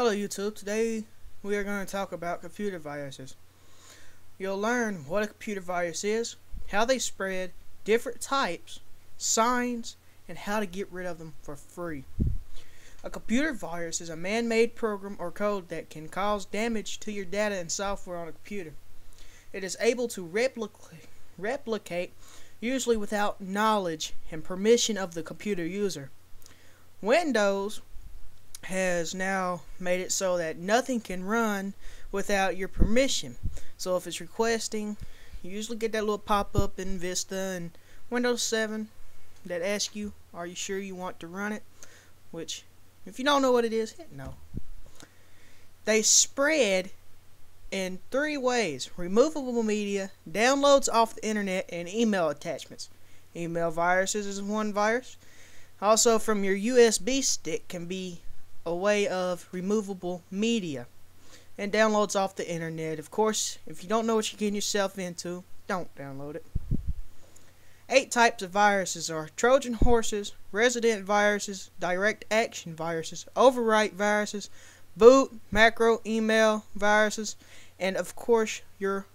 Hello YouTube, today we are going to talk about computer viruses. You'll learn what a computer virus is, how they spread, different types, signs, and how to get rid of them for free. A computer virus is a man-made program or code that can cause damage to your data and software on a computer. It is able to replicate, usually without knowledge and permission of the computer user. Windows has now made it so that nothing can run without your permission. So if it's requesting, you usually get that little pop-up in Vista and Windows 7 that asks you, are you sure you want to run it? Which, if you don't know what it is, hit no. They spread in three ways: removable media, downloads off the internet, and email attachments. Email viruses is one virus. Also, from your USB stick can be a way of removable media, and downloads off the internet. Of course, if you don't know what you're getting yourself into, don't download it. 8 types of viruses are Trojan horses, resident viruses, direct action viruses, overwrite viruses, boot, macro, email viruses, and of course your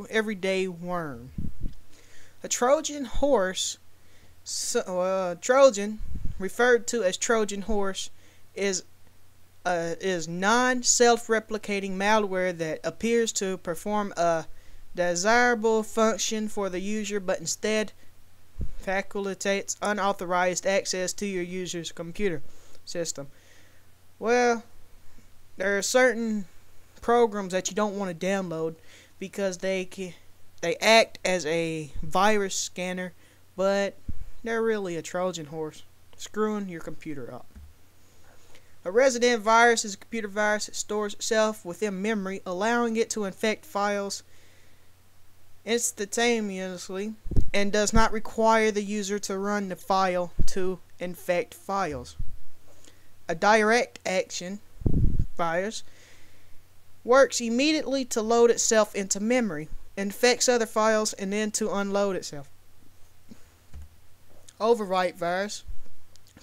everyday worm. A Trojan horse, Trojan, referred to as Trojan horse, is non-self-replicating malware that appears to perform a desirable function for the user, but instead facilitates unauthorized access to your user's computer system. Well, there are certain programs that you don't want to download because they act as a virus scanner, but they're really a Trojan horse screwing your computer up. A resident virus is a computer virus that stores itself within memory, allowing it to infect files instantaneously and does not require the user to run the file to infect files. A direct action virus works immediately to load itself into memory, infects other files, and then to unload itself. Overwrite virus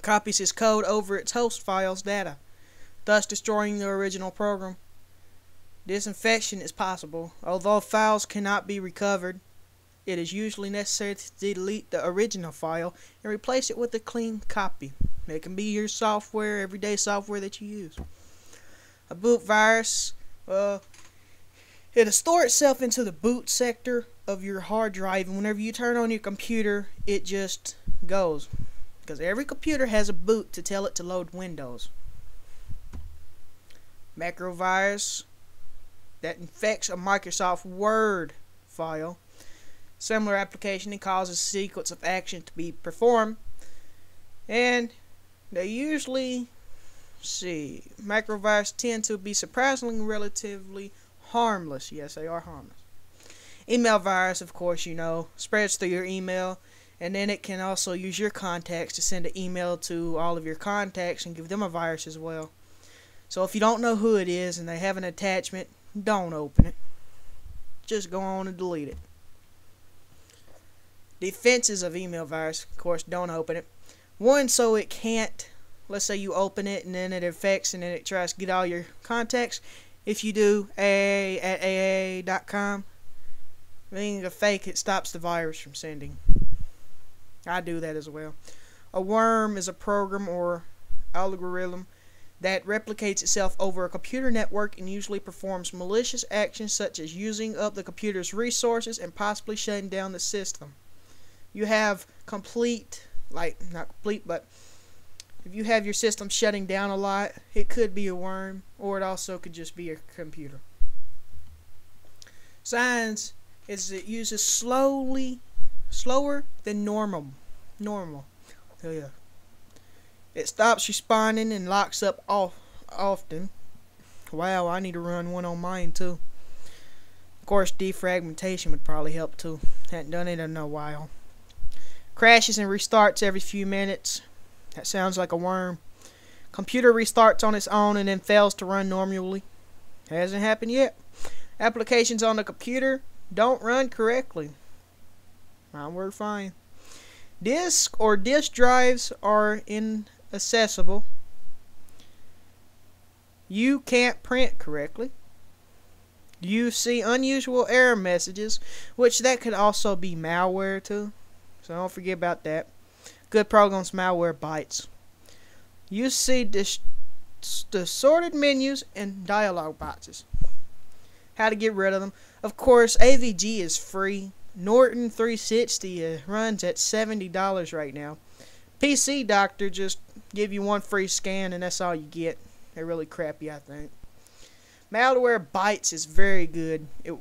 copies its code over its host file's data, thus destroying the original program. This infection is possible. Although files cannot be recovered, it is usually necessary to delete the original file and replace it with a clean copy. It can be your software, everyday software that you use. A boot virus, it'll store itself into the boot sector of your hard drive, and whenever you turn on your computer, it just goes. Because every computer has a boot to tell it to load Windows. Macro virus that infects a Microsoft Word file. Similar application, and causes a sequence of action to be performed. And they usually, macroviruses tend to be surprisingly relatively harmless. Yes, they are harmless. Email virus, of course, you know, spreads through your email. And then it can also use your contacts to send an email to all of your contacts and give them a virus as well. So if you don't know who it is and they have an attachment, don't open it. Just go on and delete it. Defenses of email virus, of course, don't open it. One, so it can't, let's say you open it and then it infects and then it tries to get all your contacts. If you do AA@AA.com, being a fake, it stops the virus from sending. I do that as well. A worm is a program or algorithm that replicates itself over a computer network and usually performs malicious actions such as using up the computer's resources and possibly shutting down the system. You have complete, not complete, but if you have your system shutting down a lot, it could be a worm, or it also could just be a computer. Signs is it uses slower than normal. So yeah. It stops responding and locks up often. Wow, I need to run one on mine too. Of course, defragmentation would probably help too. Hadn't done it in a while. Crashes and restarts every few minutes. That sounds like a worm. Computer restarts on its own and then fails to run normally. Hasn't happened yet. Applications on the computer don't run correctly. Mine work fine. Disk or disk drives are inaccessible. you can't print correctly. You see unusual error messages, which that could also be malware too. So don't forget about that. Good programs, Malwarebytes. You see distorted menus and dialog boxes. How to get rid of them. Of course, AVG is free. Norton 360 runs at $70 right now. PC Doctor just give you one free scan and that's all you get. They're really crappy, I think. Malwarebytes is very good. It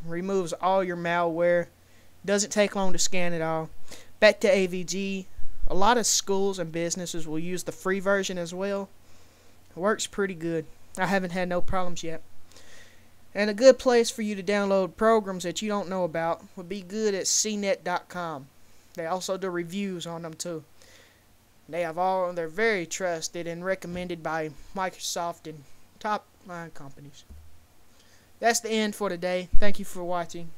removes all your malware. Doesn't take long to scan it all. Back to AVG. A lot of schools and businesses will use the free version as well. It works pretty good. I haven't had no problems yet. And a good place for you to download programs that you don't know about would be good at cnet.com. They also do reviews on them too. They're very trusted and recommended by Microsoft and top line companies. That's the end for today. Thank you for watching.